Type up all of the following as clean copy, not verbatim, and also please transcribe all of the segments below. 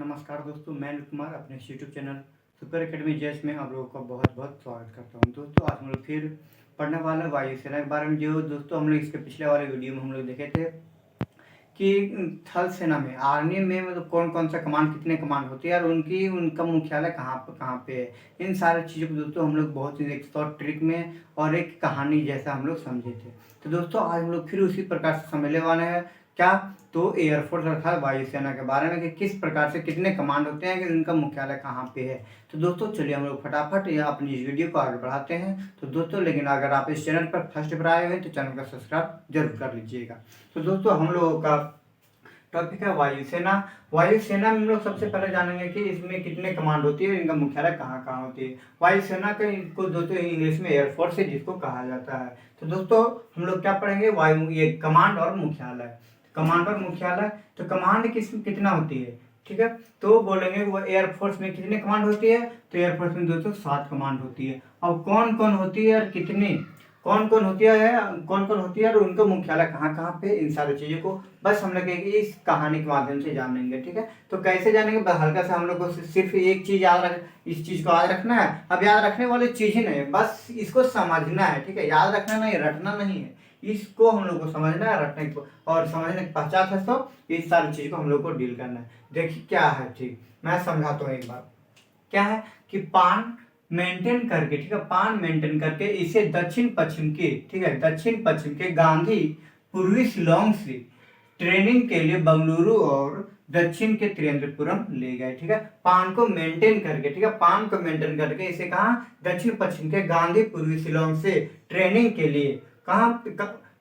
नमस्कार दोस्तों, मैं अनिल कुमार अपने YouTube channel super academy JS में आप लोगों का बहुत बहुत स्वागत करता हूं। दोस्तों आज हम लोग फिर पढ़ने वाले वायुसेना के बारे में। जो दोस्तों हम लोग इसके पिछले वाले वीडियो में हम लोग देखे थे कि थल सेना में आर्मी में मतलब कौन कौन सा कमांड, कितने कमांड होती है और उनका मुख्यालय कहाँ पे है। इन सारी चीज़ों को दोस्तों हम लोग बहुत ही एक शॉर्ट ट्रिक में और एक कहानी जैसा हम लोग समझे थे। तो दोस्तों आज हम लोग फिर उसी प्रकार से समझने वाले हैं क्या तो एयरफोर्स अर्थात वायुसेना के बारे में कि किस प्रकार से कितने कमांड होते हैं कि उनका मुख्यालय कहाँ पे है। तो दोस्तों चलिए हम लोग फटाफट या अपनी इस वीडियो को आगे बढ़ाते हैं। तो दोस्तों लेकिन अगर आप इस चैनल पर फर्स्ट बार आए हुए हैं तो चैनल का सब्सक्राइब जरूर कर लीजिएगा। तो दोस्तों हम लोगों का टॉपिक है वायुसेना। वायुसेना में हम लोग सबसे पहले जानेंगे कि इसमें कितने कमांड होती है, इनका मुख्यालय कहाँ कहाँ होती है। वायुसेना का इनको दोस्तों इंग्लिश में एयरफोर्स है जिसको कहा जाता है। तो दोस्तों हम लोग क्या पढ़ेंगे, वायु ये कमांड और मुख्यालय। कमांड और मुख्यालय, तो कमांड कितना होती है, ठीक है। तो बोलेंगे वो एयरफोर्स में कितनी कमांड होती है, तो एयरफोर्स में दोस्तों 7 कमांड होती है। अब कौन कौन होती है और कितनी, कौन कौन होती है और उनका मुख्यालय कहाँ कहाँ पे, इन सारी चीजों को बस हम लोग इस कहानी के माध्यम से जानेंगे, ठीक है। तो कैसे जानेंगे, बस हल्का सा हम लोग को सिर्फ एक चीज इस चीज को याद रखना है। अब याद रखने वाली चीज ही नहीं, बस इसको समझना है, ठीक है। याद रखना नहीं, रटना नहीं है, इसको हम लोग को समझना है, रटने को और समझने के पश्चात है तो इस सारी चीज को हम लोग को डील करना है। देखिए क्या है, ठीक मैं समझाता हूँ एक बार। क्या है कि पान मेंटेन करके, ठीक है, पान मेंटेन करके इसे दक्षिण पश्चिम के, ठीक है, दक्षिण पश्चिम के गांधी पूर्वी शिलोंग से ट्रेनिंग के लिए बंगलुरु और दक्षिण के त्रिवेंद्रपुरम ले गए, ठीक है। पान को मेंटेन करके, ठीक है, पान को मेंटेन करके इसे कहा दक्षिण पश्चिम के गांधी पूर्वी शिलोंग से ट्रेनिंग के लिए, कहा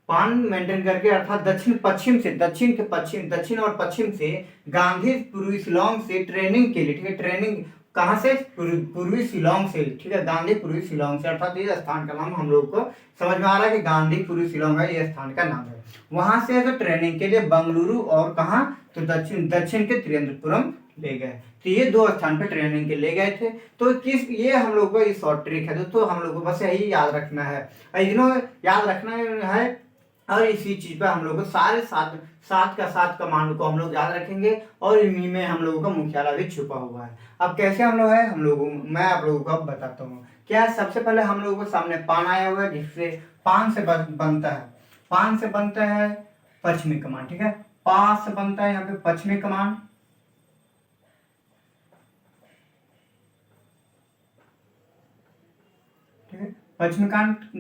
पान मेंटेन करके अर्थात दक्षिण पश्चिम से, दक्षिण और पश्चिम से गांधी पूर्वी शिलोंग से ट्रेनिंग के लिए, ठीक है, ट्रेनिंग कहां से, पूर्वी शिलोंग से, ठीक है, गांधी पूर्वी शिलोंग से, अर्थात ये स्थान का नाम हम लोग को समझ में आ रहा है कि गांधी पूर्वी शिलोंग है, ये स्थान का नाम है। वहां से तो ट्रेनिंग के लिए बंगलुरु और कहा तो दक्षिण के त्रिवेंद्रपुरम ले गए। तो ये 2 स्थान पे ट्रेनिंग के ले गए थे। तो किस ये हम लोग को शॉर्ट ट्रिक है दोस्तों, हम लोग को बस यही याद रखना है, याद रखना है। और इसी चीज पे हम लोग को सारे सात कमांड को हम लोग याद रखेंगे और इन्हीं में हम लोगों का मुख्यालय भी छुपा हुआ है। अब कैसे हम लोग है, मैं आप लोगों को अब बताता हूँ। क्या है, सबसे पहले हम लोगों को सामने पान आया हुआ है जिससे पान से बनता है पश्चिमी कमांड, ठीक है। पा से बनता है यहाँ पे पश्चिमी कमांड, पश्चिमी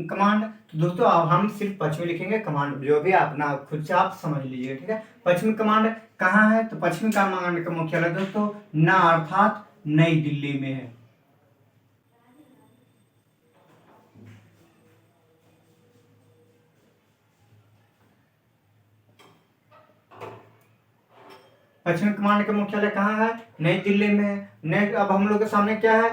कमांड। तो दोस्तों अब हम सिर्फ पश्चिमी लिखेंगे, कमांड जो भी अपना खुद से आप समझ लीजिए, ठीक है। पश्चिमी कमांड कहाँ है, तो पश्चिमी कमांड का मुख्यालय दोस्तों ना अर्थात नई दिल्ली में है। पश्चिमी कमांड का मुख्यालय कहाँ है, नई दिल्ली में है। अब हम लोग के सामने क्या है,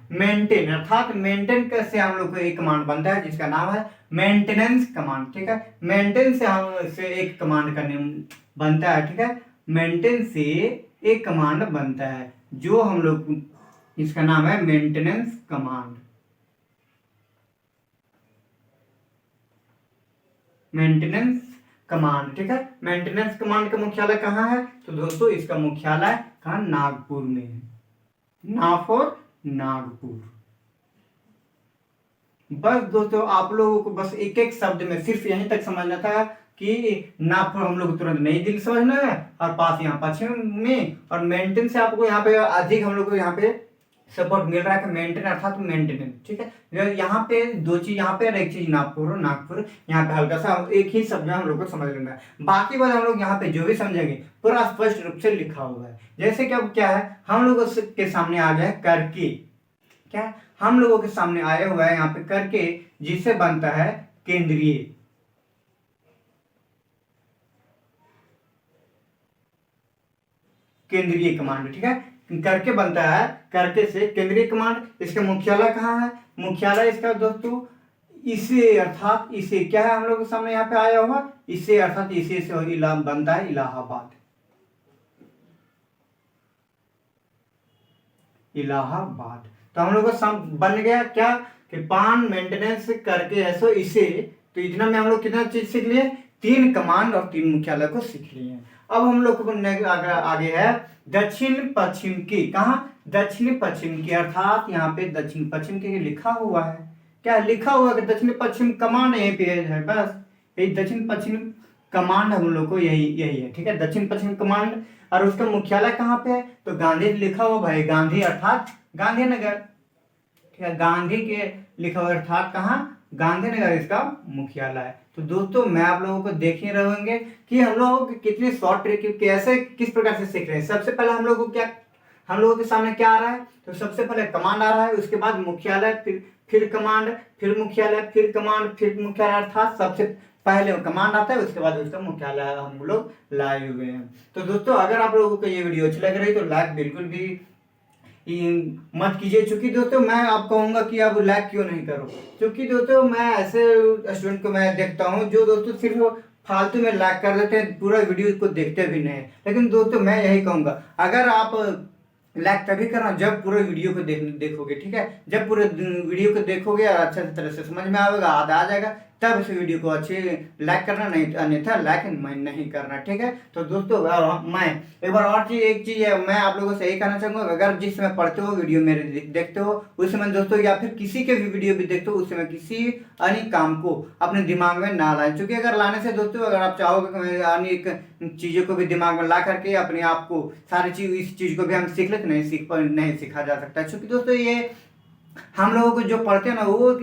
मेंटेन अर्थात मेंटेन कैसे हम लोग को एक कमांड बनता है जिसका नाम है मेंटेनेंस कमांड, ठीक है। मेंटेन से एक कमांड का नेम बनता है, ठीक है। मेंटेन से एक कमांड बनता है जो हम लोग, इसका नाम है मेंटेनेंस कमांड। मेंटेनेंस कमांड, ठीक है। मेंटेनेंस कमांड का मुख्यालय कहाँ है, तो दोस्तों इसका मुख्यालय कहाँ, नागपुर में है। नागपुर। बस दोस्तों आप लोगों को बस एक एक शब्द में सिर्फ यहीं तक समझना था कि नागपुर हम लोग तुरंत नई दिल्ली समझना है और पास यहाँ पश्चिम में, और मेंटेन से आपको यहाँ पे अधिक हम लोग को यहाँ पे सपोर्ट मिल रहा है कि मेंटेन अर्थात मेंटेनेंस, ठीक है। यहाँ पे 2 चीज यहाँ पे और एक चीज नागपुर यहाँ पे हल्का सा एक ही शब्द में हम लोग को समझ लेना है। बाकी बात हम लोग यहाँ पे जो भी समझेंगे पूरा स्पष्ट रूप से लिखा हुआ है। जैसे कि अब क्या है, हम लोगों के सामने आ गया करके, क्या हम लोगों के सामने आया हुआ है यहाँ पे करके, जिससे बनता है केंद्रीय कमांड, ठीक है। करके बनता है, करके से केंद्रीय कमांड। इसका मुख्यालय कहाँ है, मुख्यालय इसका दोस्तों इसे अर्थात इसे क्या है हम लोग के सामने यहाँ पे आया हुआ, इसे अर्थात इसे से बनता है इलाहाबाद। तो हम लोग को बन गया क्या कि पान मेंटेनेंस करके ऐसो इसे, तो इतना में हम लोग कितना चीज सीख लिए, 3 कमांड और 3 मुख्यालय को सीख लिए हैं। अब हम लोग को आगे है दक्षिण पश्चिम की, कहाँ दक्षिण पश्चिम की, अर्थात यहाँ पे दक्षिण पश्चिम के लिखा हुआ है, क्या लिखा हुआ है कि दक्षिण पश्चिम कमांड यहीं पे है, बस यही दक्षिण पश्चिम कमांड हम लोग को यही यही है, ठीक है, दक्षिण पश्चिम कमांड। और उसका मुख्यालय कहाँ पे है, तो गांधी लिखा हुआ भाई, गांधी अर्थात गांधीनगर, ठीक है, गांधी के लिखा हुआ अर्थात कहाँ गांधीनगर इसका मुख्यालय है। तो दोस्तों मैं आप लोगों को देख ही रहेंगे कि हम लोग कितनी शॉर्ट ट्रिक कैसे किस प्रकार से सीख रहे हैं। सबसे पहले हम लोग को क्या, हम लोगों के सामने क्या आ रहा है, तो सबसे पहले कमांड आ रहा है, उसके बाद मुख्यालय, फिर कमांड, फिर मुख्यालय, फिर कमांड, फिर मुख्यालय, अर्थात सबसे पहले कमांड आता है, उसके बाद उसका मुख्यालय हम लोग लाए हुए हैं। तो दोस्तों अगर आप लोगों को ये वीडियो अच्छी लग रही है तो लाइक बिल्कुल भी मत कीजिए, क्योंकि दोस्तों मैं आप कहूंगा कि आप लाइक क्यों नहीं करो, क्योंकि दोस्तों मैं ऐसे स्टूडेंट को मैं देखता हूँ जो दोस्तों सिर्फ फालतू में लाइक कर देते हैं, पूरा वीडियो को देखते भी नहीं। लेकिन दोस्तों मैं यही कहूंगा, अगर आप लाइक तभी करना जब पूरे वीडियो को देखोगे, ठीक है, जब पूरे वीडियो को देखोगे और अच्छे तरह से समझ में आएगा, आ जाएगा, तब इस वीडियो को अच्छे लाइक करना, नहीं अन्यथा लाइक नहीं करना, ठीक है। तो दोस्तों मैं एक बार और एक चीज है, मैं आप लोगों से यही कहना चाहूंगा, अगर जिस समय पढ़ते हो वीडियो मेरे देखते हो उस समय दोस्तों, या फिर किसी के भी वीडियो भी देखते हो उस समय किसी अन्य काम को अपने दिमाग में ना लाए, क्योंकि अगर लाने से दोस्तों, अगर आप चाहोगे अन्य चीजों को भी दिमाग में ला करके अपने आप को सारी चीज, इस चीज को भी हम सीख लेते, नहीं सीखा जा सकता, क्योंकि दोस्तों ये हम लोगों को जो पढ़ते हैं ना, वो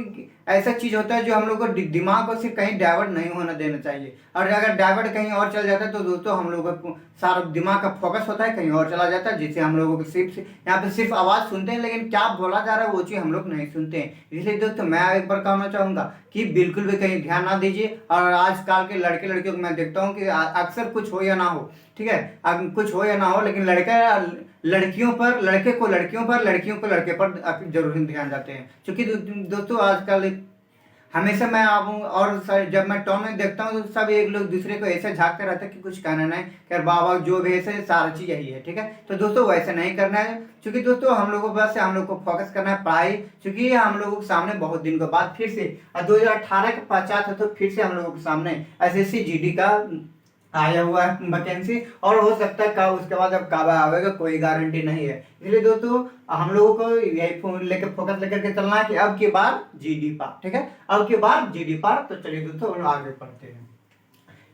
ऐसा चीज होता है जो हम लोग को दिमाग को सिर्फ कहीं डाइवर्ट नहीं होना देना चाहिए, और अगर डाइवर्ट कहीं और चल जाता है तो दोस्तों हम लोगों को सारा दिमाग का फोकस होता है कहीं और चला जाता है, जिससे हम लोगों को सिर्फ यहाँ पे सिर्फ आवाज सुनते हैं, लेकिन क्या बोला जा रहा है वो चीज हम लोग नहीं सुनते हैं। इसलिए दोस्तों मैं एक बार कहना चाहूंगा कि बिल्कुल भी कहीं ध्यान ना दीजिए। और आजकल के लड़के लड़कियों को मैं देखता हूँ कि अक्सर कुछ हो या ना हो, ठीक है, कुछ हो या ना हो, लेकिन लड़कियों पर लड़के को लड़कियों पर, लड़कियों को लड़के पर जरूर ध्यान जाते हैं, क्योंकि दोस्तों आजकल हमेशा मैं आप और जब मैं टाउन में देखता हूँ तो सब एक लोग दूसरे को ऐसे झांक कर रहता है कि कुछ कहना नहीं, खैर बाबा जो भी है सारा चीज यही है, ठीक है। तो दोस्तों वैसे नहीं करना है, क्योंकि दोस्तों हम लोगों बस हम लोग को फोकस करना है पढ़ाई, क्योंकि हम लोगों के सामने बहुत दिन के बाद फिर से 2018 के पश्चात है, तो फिर से हम लोगों के सामने SSC GD का आया हुआ है वैकेंसी, और हो सकता है उसके बाद अब कब आएगा कोई गारंटी नहीं है। इसलिए दोस्तों हम लोगों को यही लेकर फोकस लेकर के चलना है कि अब की बार GD पार, ठीक है, अब की बार GD पार। तो चलिए दोस्तों आगे पढ़ते हैं।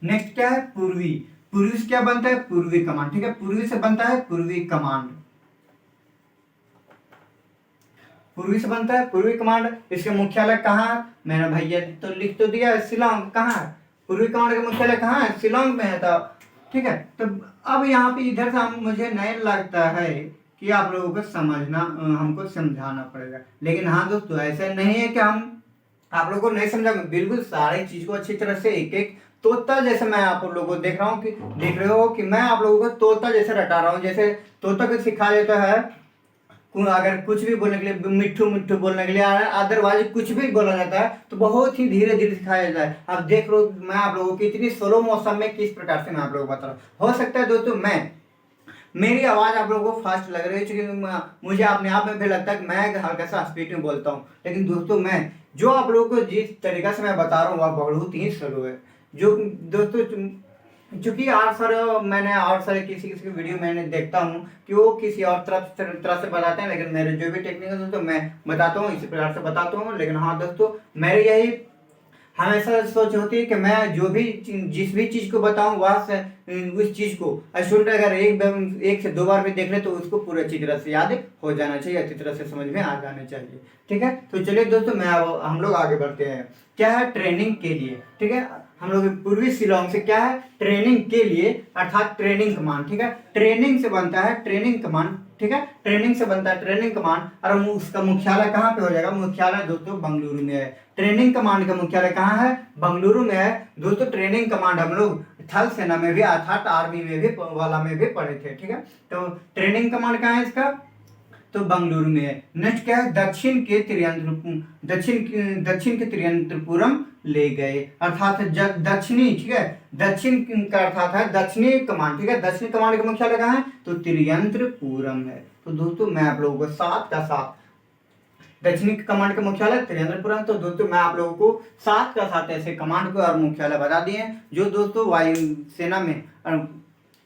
नेक्स्ट क्या है, पूर्वी। पूर्वी से क्या बनता है, पूर्वी कमांड, ठीक है, पूर्वी से बनता है पूर्वी कमांड, पूर्वी से बनता है पूर्वी कमांड। इसके मुख्यालय कहाँ है, मेरा भैया तो लिख तो दिया शिलोंग, कहाँ है पूर्वी कमांड का मुख्यालय, कहाँ है, शिलोंग में है, तो ठीक है। तो अब यहाँ पे इधर से मुझे नहीं लगता है कि आप लोगों को समझना, हमको समझाना पड़ेगा, लेकिन हाँ दोस्तों ऐसा नहीं है कि हम आप लोगों को नहीं समझाएंगे, बिल्कुल सारी चीज को अच्छी तरह से एक एक तोता जैसे मैं आप लोगों को देख रहा हूँ कि देख रहे हो कि मैं आप लोगों को तोता जैसे रटा रहा हूँ, जैसे तोता को सिखा देता है अगर कुछ भी बोलने के लिए, मिट्ठू मिट्ठू बोलने के लिए, अदरवाइज कुछ भी बोला जाता है तो बहुत ही धीरे धीरे सिखाया जाता है। अब देख लो मैं आप लोगों को इतनी स्लो मौसम में किस प्रकार से मैं आप लोगों को बता रहा हूँ। हो सकता है दोस्तों मेरी आवाज आप लोगों को फास्ट लग रही है, क्योंकि मुझे अपने आप में भी लगता है कि मैं हल्का सा स्पीड में बोलता हूँ, लेकिन दोस्तों मैं जो आप लोगों को जिस तरीका से मैं बता रहा हूँ वह बहुत ही स्लो है। जो दोस्तों चूंकि मैंने और सारे किसी किसी की वीडियो मैंने देखता हूँ कि वो किसी और तरह से बताते हैं, लेकिन मेरे जो भी टेक्निक है दोस्तों मैं बताता हूँ इसी प्रकार से बताता हूँ। लेकिन हाँ दोस्तों मेरी यही हमेशा सोच होती है कि मैं जो भी जिस भी चीज को बताऊं वह से उस चीज को स्टूडेंट अगर एक से दो बार भी देख ले तो उसको पूरी अच्छी तरह से याद हो जाना चाहिए, अच्छी तरह से समझ में आ जाना चाहिए, ठीक है। तो चलिए दोस्तों हम लोग आगे बढ़ते हैं। क्या है, ट्रेनिंग के लिए, ठीक है, हम लोग पूर्वी शिलोंग से क्या है, ट्रेनिंग के लिए, अर्थात ट्रेनिंग कमांड, ठीक है, ट्रेनिंग से बनता है ट्रेनिंग कमांड, ठीक है, ट्रेनिंग से बनता है ट्रेनिंग कमांड। और उसका मुख्यालय कहाँ पे हो जाएगा, मुख्यालय दोस्तों बेंगलुरु में है। ट्रेनिंग कमांड का मुख्यालय कहाँ है, बेंगलुरु में है दोस्तों। ट्रेनिंग कमांड हम लोग थल सेना में भी अर्थात आर्मी में भी वाला में भी पढ़े थे, ठीक है। तो ट्रेनिंग कमांड कहाँ है इसका, तो बेंगलुरु में है। नेक्स्ट क्या है, दक्षिण के त्रियंत्रपुरम ले गए, अर्थात दक्षिणी, ठीक है, दक्षिण का अर्थात है दक्षिणी कमांड, ठीक है, दक्षिणी कमांड का मुख्यालय कहाँ है, तो त्रियंत्रपुरम है। तो दोस्तों मैं आप लोगों को साथ का साथ दक्षिणी कमांड का मुख्यालय त्रियंत्रपुरम, तो दोस्तों मैं आप लोगों को साथ ऐसे कमांड को और मुख्यालय बता दिए जो दोस्तों वायु सेना में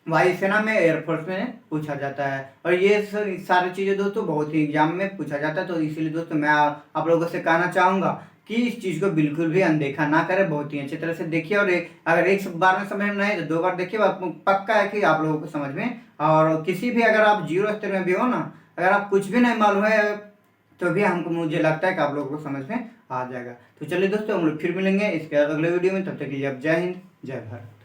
वायुसेना में, एयरफोर्स में पूछा जाता है। और ये सारी चीज़ें दोस्तों बहुत ही एग्जाम में पूछा जाता है। तो इसीलिए दोस्तों मैं आप लोगों से कहना चाहूँगा कि इस चीज़ को बिल्कुल भी अनदेखा ना करें, बहुत ही अच्छी तरह से देखिए। और अगर एक बार में समझ में नहीं तो 2 बार देखिए, आपको पक्का है कि आप लोगों को समझ में। और किसी भी, अगर आप जीरो स्तर में भी हो ना, अगर आप कुछ भी नहीं मालूम है तो भी मुझे लगता है कि आप लोगों को समझ में आ जाएगा। तो चलिए दोस्तों, हम लोग फिर मिलेंगे इसके अगले वीडियो में। तब तक के लिए आप जय हिंद, जय भारत।